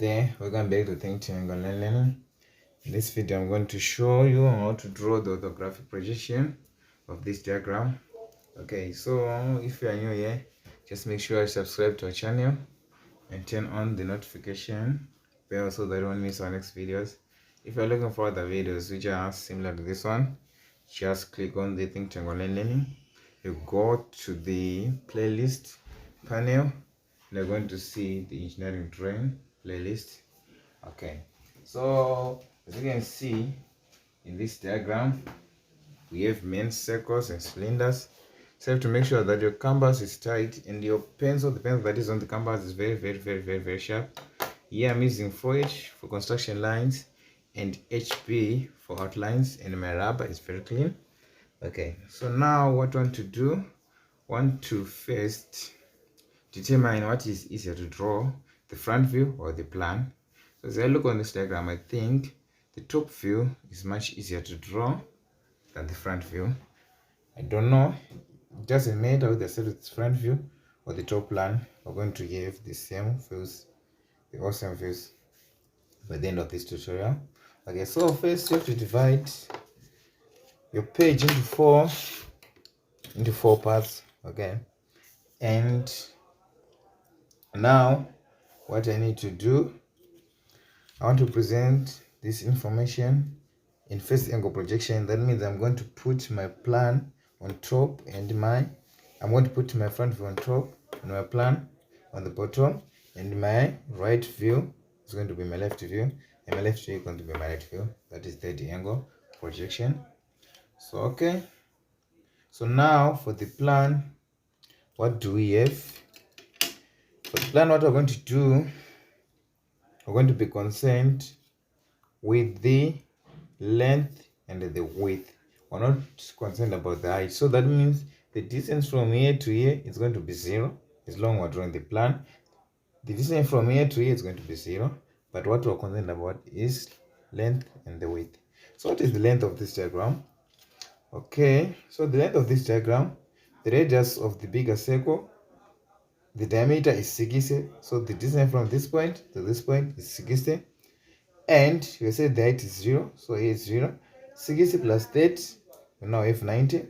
there, welcome back to thinktankonline learning. In this video I'm going to show you how to draw the orthographic projection of this diagram. Okay, so if you are new here, just make sure you subscribe to our channel and turn on the notification bell so that you won't miss our next videos. If you're looking for other videos which are similar to this one, just click on the thinktankonline learning. You go to the playlist panel. You're going to see the engineering drawing playlist. Okay, so as you can see in this diagram, we have main circles and cylinders. So you have to make sure that your canvas is tight and your pencil, the pencil that is on the canvas, is very sharp. Here I'm using 4H for construction lines and HB for outlines, and my rubber is very clean. Okay, so now what I want to do, want to first determine what is easier to draw, the front view or the plan. So as I look on this diagram, I think the top view is much easier to draw than the front view. I don't know, it doesn't matter whether it's front view or the top plan, we're going to have the same views, the awesome views by the end of this tutorial. Okay, so first you have to divide your page into four parts. Okay, and now what I need to do, I want to present this information in first angle projection. That means I'm going to put my plan on top and I'm going to put my front view on top and my plan on the bottom, and my right view is going to be my left view, and my left view is going to be my right view. That is third angle projection. So okay, so now for the plan, what do we have? For the plan, what we're going to do, we're going to be concerned with the length and the width. We're not concerned about the height. So that means the distance from here to here is going to be 0 as long as we're drawing the plan. The distance from here to here is going to be 0, but what we're concerned about is length and the width. So what is the length of this diagram? Okay, so the length of this diagram, the radius of the bigger circle, the diameter is 60. So the distance from this point to this point is 60. And you say the height is 0, so here is 0. 60 plus 30, we now have 90.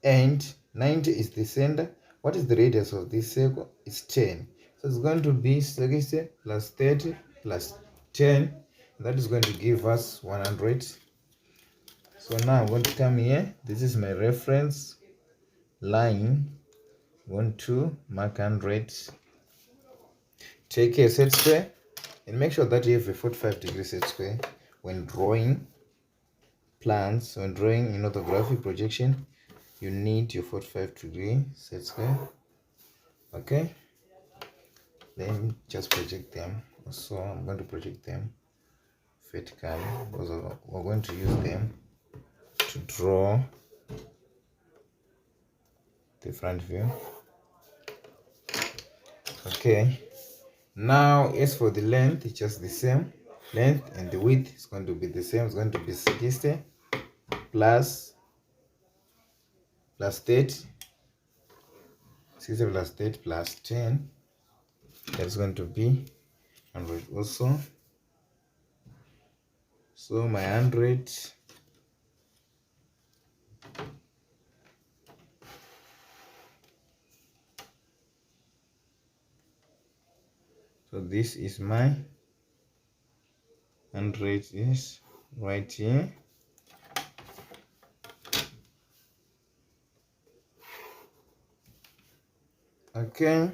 And 90 is the center. What is the radius of this circle? It's 10. So it's going to be 60 plus 30 plus 10. That is going to give us 100. So now I'm going to come here. This is my reference line. I'm going to mark 100. Take a set square and make sure that you have a 45-degree set square when drawing plans. When drawing in orthographic projection, you need your 45-degree set square. Okay, then just project them. So I'm going to project them vertically because we're going to use them to draw the front view. Okay, now as for the length, it's just the same. Length and the width is going to be the same. It's going to be 60 plus 30. 60 plus 30 plus 10. That's going to be 100 also. So my 100 . So this is my 100 is right here. Okay.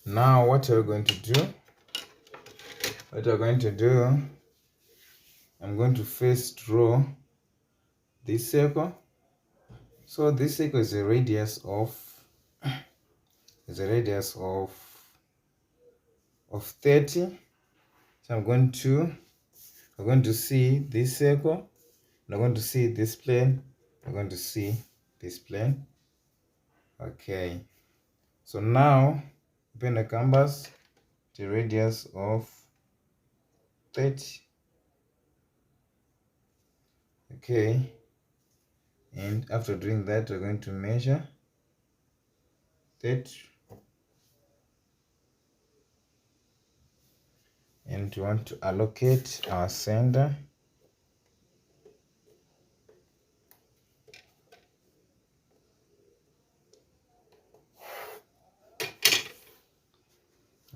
Now what are we going to do? What we're going to do, I'm going to first draw this circle. So this circle is a radius of 30. So we're going to see this circle, we're going to see this plane, we're going to see this plane. Okay, so now open the canvas, the radius of 30. Okay, and after doing that, we're going to measure 30. and we want to allocate our center.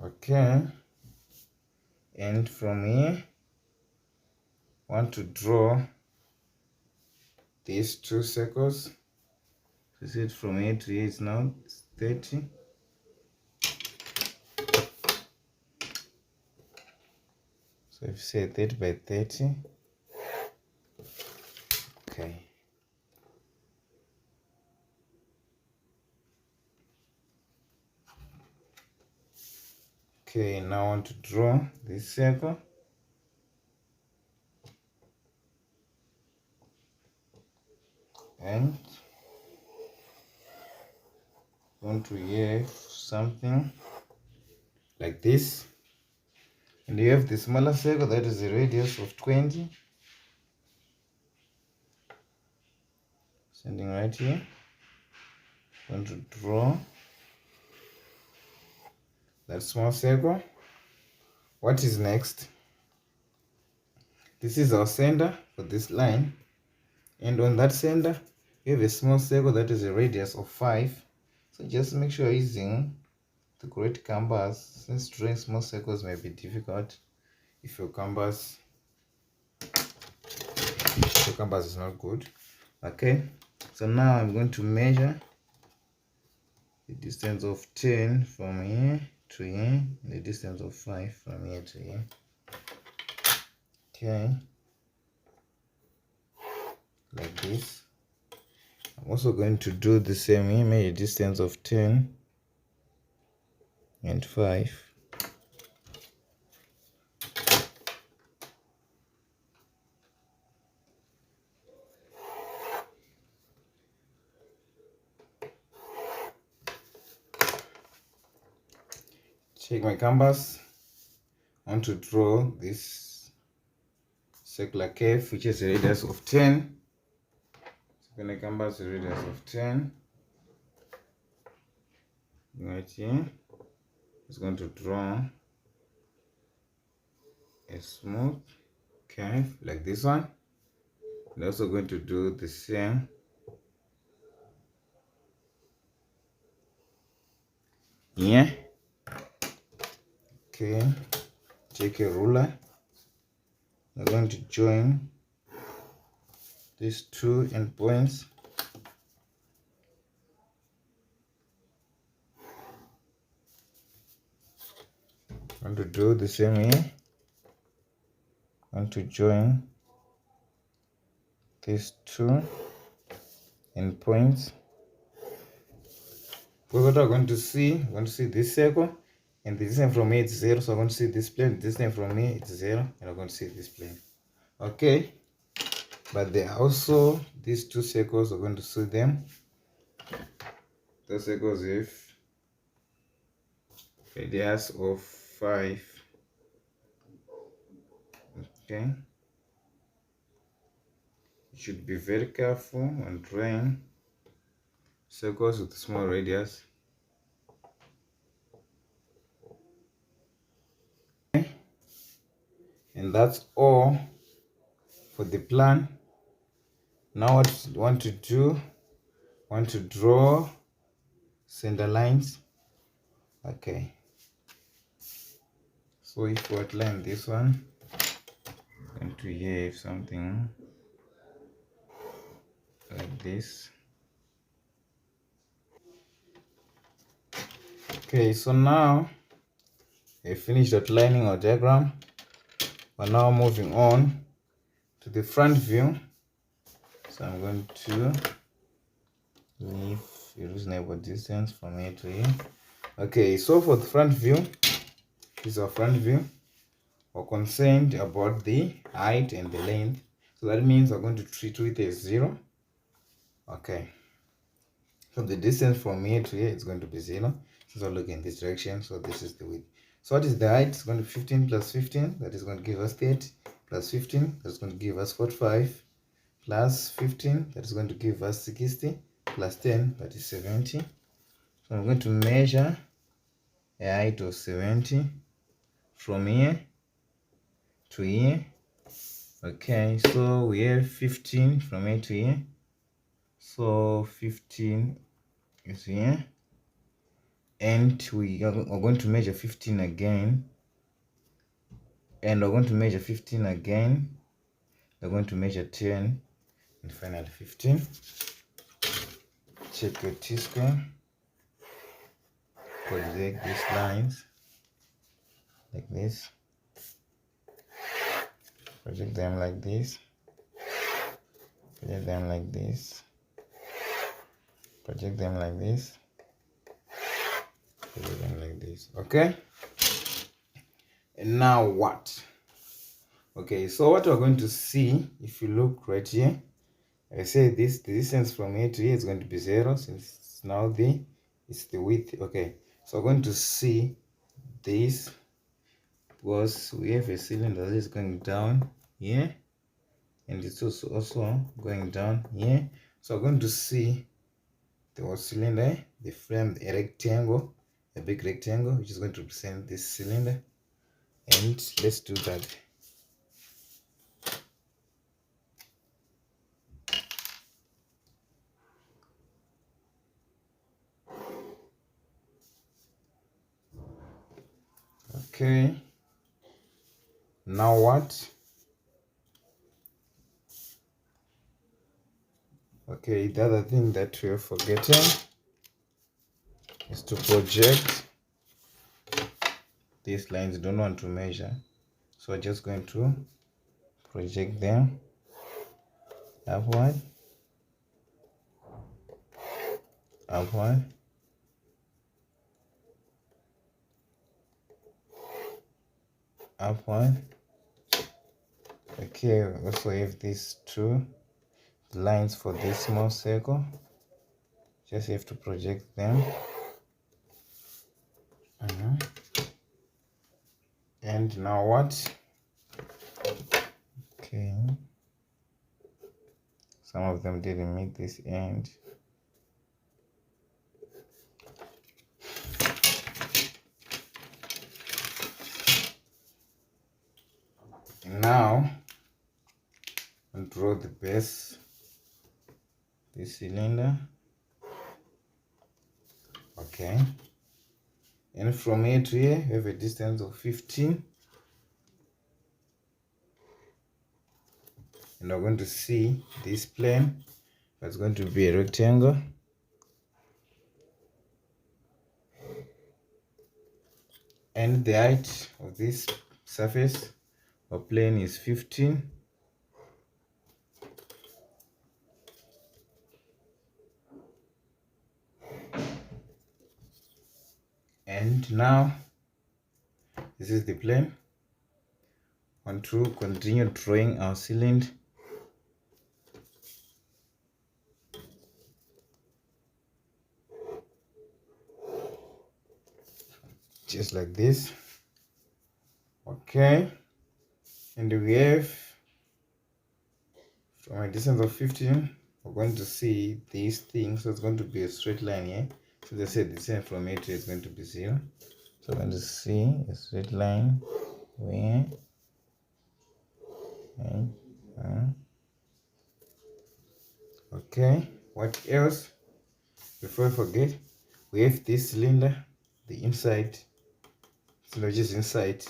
Okay, and from here want to draw these 2 circles. You see it from here to here is now 30. So if you say 30 by 30, okay. Okay, now I want to draw this circle. And want to have something like this. And you have the smaller circle that is a radius of 20. Sending right here. Want to draw that small circle. What is next? This is our center for this line. And on that center, we have a small circle that is a radius of 5. So just make sure you're using the correct compass, since drawing small circles may be difficult if your compass is not good. Okay, so now I'm going to measure the distance of 10 from here to here, and the distance of 5 from here to here. Okay, like this. I'm also going to do the same here, measure distance of 10 and 5. Check my compass. I want to draw this circular curve which is a radius of 10. So my compass is a radius of 10. Right here, it's going to draw a smooth curve like this one. I'm also going to do the same here. Okay, take a ruler. We're going to join these 2 endpoints. I want to do the same here. I want to join these 2 endpoints. Because what I'm going to see, this circle, and the distance from here is 0, so I'm going to see this plane. The distance from here is 0, and I'm going to see this plane. Okay, but there are also these 2 circles. We're going to see them. The circles with radius of 5. Okay, you should be very careful when drawing circles with small radius. Okay. And that's all for the plan. Now what you want to do, want to draw center lines. Okay, so if we outline this one, I'm going to have something like this. Okay, so now I finished outlining our diagram. We're now moving on to the front view. So I'm going to leave a reasonable distance from here to here. Okay, so for the front view, this is our front view. We're concerned about the height and the length. So that means we're going to treat width as 0. Okay. So the distance from here to here is going to be 0. Since we're looking in this direction, so this is the width. So what is the height? It's going to be 15 plus 15. That is going to give us 30. Plus 15. That's going to give us 45. Plus 15. That is going to give us 60. Plus 10. That is 70. So I'm going to measure a height of 70 from here to here. Okay, so we have 15 from here to here. So 15 is here, and we are going to measure 15 again, and we're going to measure 15 again. We're going to measure 10, and finally 15. Check your T-square. Project these lines like this. Project them like this. Project them like this. Project them like this. Project them like this. Okay. And now what? Okay, so what we're going to see, if you look right here, I say this, the distance from here to here is going to be 0, since it's now it's the width. Okay, so we're going to see this, because we have a cylinder that is going down here, and it's also going down here. So we're going to see the cylinder, the frame, a rectangle, a big rectangle, which is going to represent this cylinder. And let's do that. Okay, now what? Okay, the other thing that we're forgetting is to project these lines. Don't want to measure, so we're just going to project them upward, upward, upward. Okay, we also have these two lines for this small circle. Just have to project them. And now what? Okay, some of them didn't make this end. Now and draw the base, the cylinder. Okay, and from here to here we have a distance of 15, and we're going to see this plane. That's going to be a rectangle, and the height of this surface or plane is 15. And now this is the plane. Want to continue drawing our cylinder. Just like this. Okay, and we have from a distance of 15, we're going to see these things. So it's going to be a straight line here. So they said the distance from here to here is going to be 0. So we're going to see a straight line where okay, what else? Before I forget, we have this cylinder, the inside cylinder, which is inside,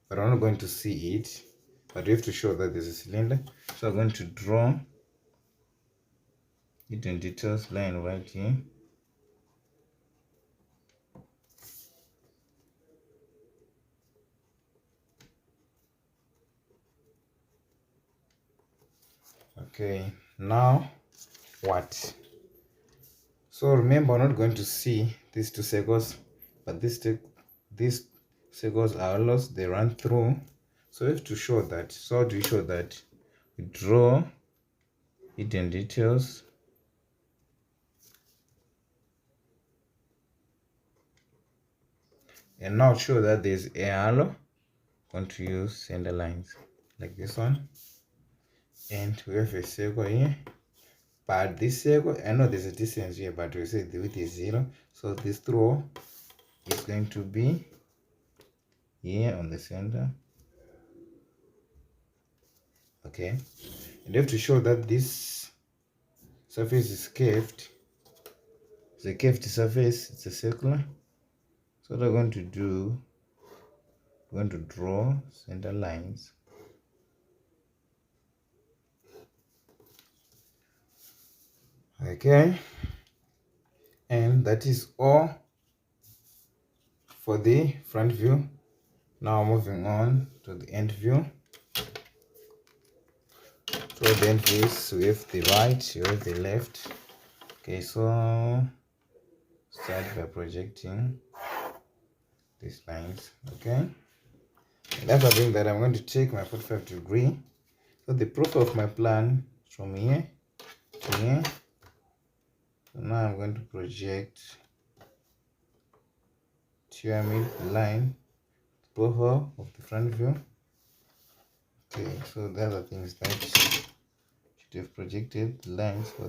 but I'm not going to see it, but we have to show that there's a cylinder. So I'm going to draw it in details line right here. Okay, now what? So remember, I'm not going to see these two circles, but these circles are lost, they run through. So we have to show that. So how do we show that? We draw hidden details. And now show that there's a halo. I'm going to use center lines like this one. And we have a circle here. But this circle, I know there's a distance here, but we say the width is 0. So this throw is going to be here on the center. Okay, and you have to show that this surface is curved. It's a curved surface, it's a circular. So what we're going to do, we're going to draw center lines. Okay, and that is all for the front view. Now moving on to the end view. So the end view is, we have the right, we have the left. Okay, so start by projecting these lines. Okay, and after doing that, I'm going to take my 45-degree. So the profile of my plan is from here to here. So now I'm going to project pyramid line, profile of the front view. Okay, so the other things that should have projected the lines for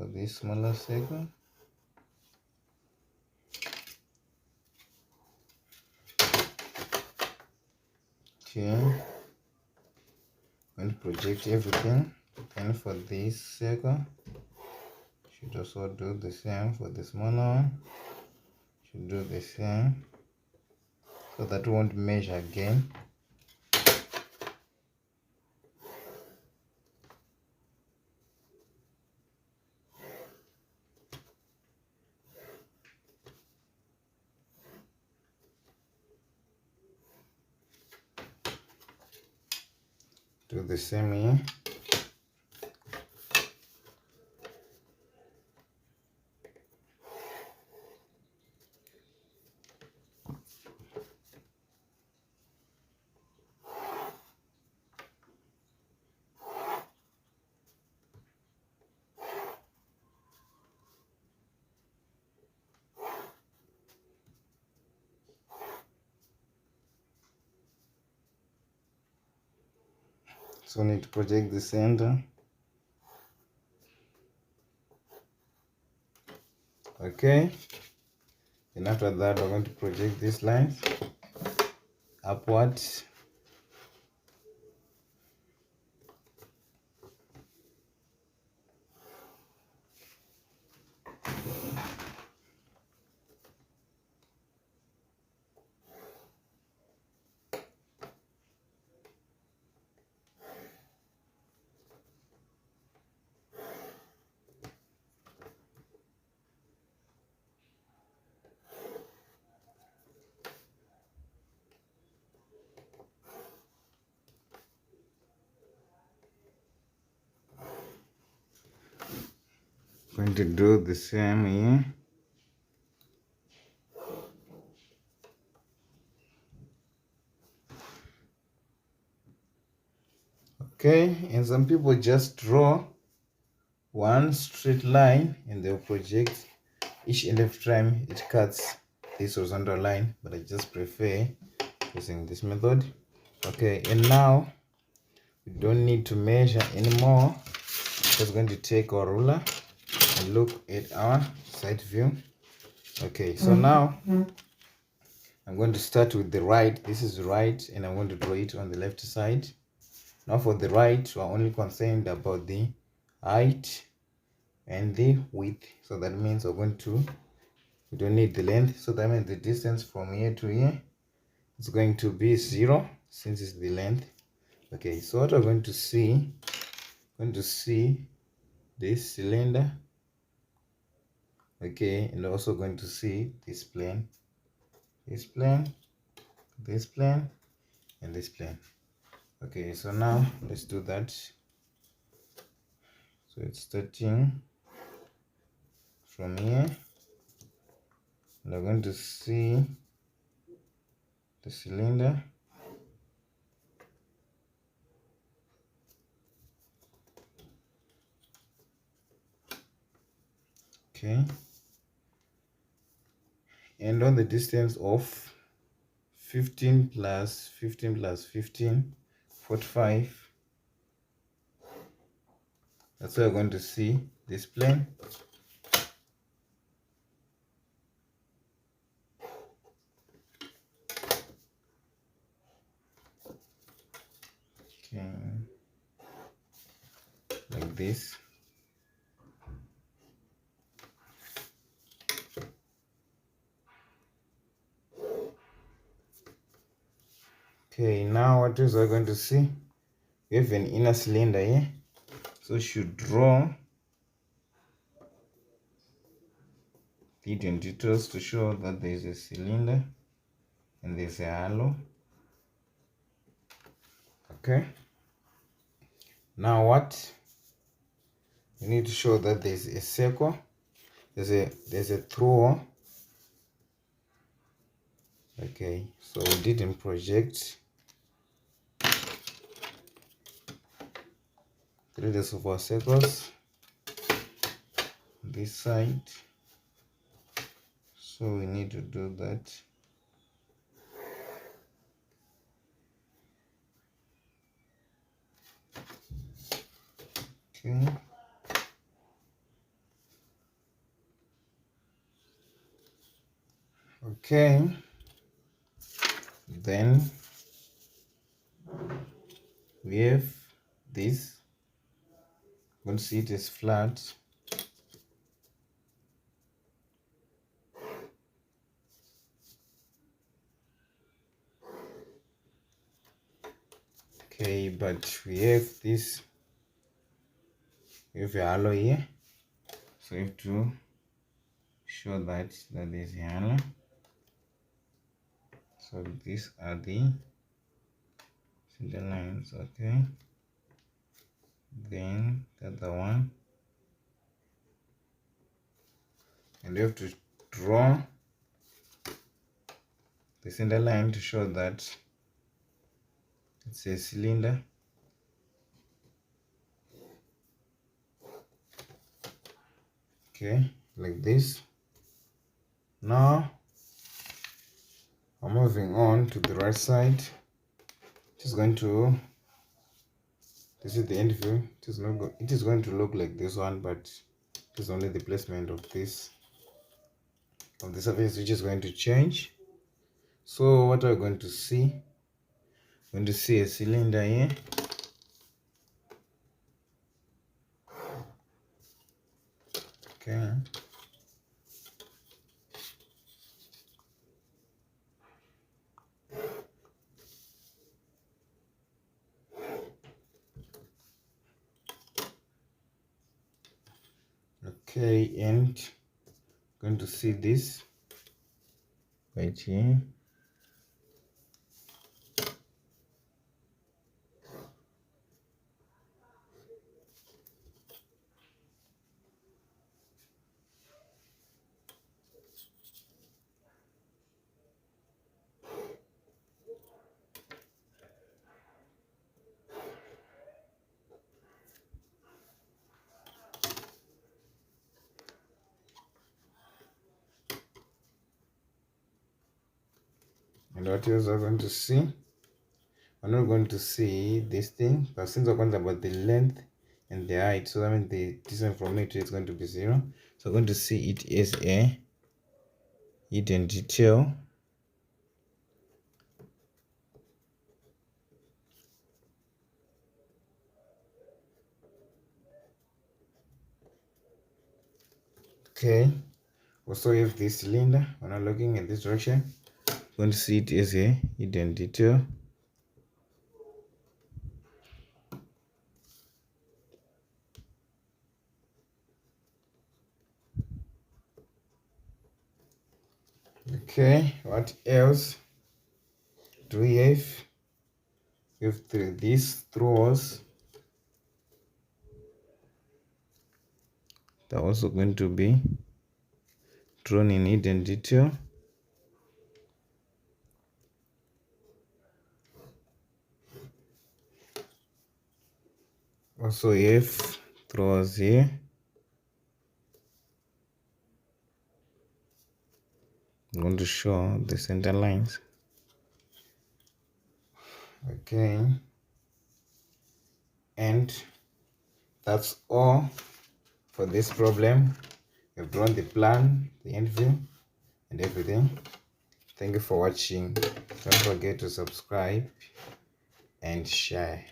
this smaller circle. Okay, I'm going to project everything. And for this circle, should also do the same for the smaller one. Should do the same, so that we won't measure again. Do the same here. So we need to project the center. Okay, and after that we're going to project these lines upwards. Going to do the same here. Okay, and some people just draw one straight line and they'll project each and every time it cuts this horizontal line, but I just prefer using this method. Okay, and now we don't need to measure anymore. Just going to take our ruler and look at our side view. Okay, so now I'm going to start with the right. This is right, and I'm going to draw it on the left side. Now for the right, we're only concerned about the height and the width. So that means we don't need the length. So that means the distance from here to here is going to be 0, since it's the length. Okay, so what we're going to see, this cylinder. Okay, and also going to see this plane, this plane, this plane, and this plane. Okay, so now let's do that. So it's starting from here, and I'm going to see the cylinder. Okay, and on the distance of 15 plus 15 plus 15, 45. That's why we're going to see this plane. Okay, like this. Okay, now what else we're going to see? We have an inner cylinder here, so should draw the details to show that there is a cylinder and there's a halo. Okay, now what we need to show that there's a circle, there's a through. Okay, so we didn't project 3 of our circles this side, so we need to do that. Okay, okay, then we have this. I'm going to see it as flat. Okay, but we have this, we have a halo here, so we have to show that there's a halo. So these are the center lines. Okay, then the other one, and you have to draw the center line to show that it's a cylinder. Okay, like this. Now I'm moving on to the right side. Just going to, this is the end view. It is going to look like this one, but it is only the placement of this, of the surface, which is going to change. So what are we going to see? We're going to see a cylinder here. Okay. Okay, and going to see this right here. And what else are we going to see? We're not going to see this thing, but since we're going about the length and the height, so that means the distance from it is going to be 0. So we're going to see it as a hidden detail. Okay, also have this cylinder. We're not looking at this direction. We're going to see it as a hidden detail. Okay, what else do we have? We have these throws. They're also going to be drawn in hidden detail. Also we have throws here. I'm going to show the center lines. Okay, and that's all for this problem. We've drawn the plan, the end view, and everything. Thank you for watching. Don't forget to subscribe and share.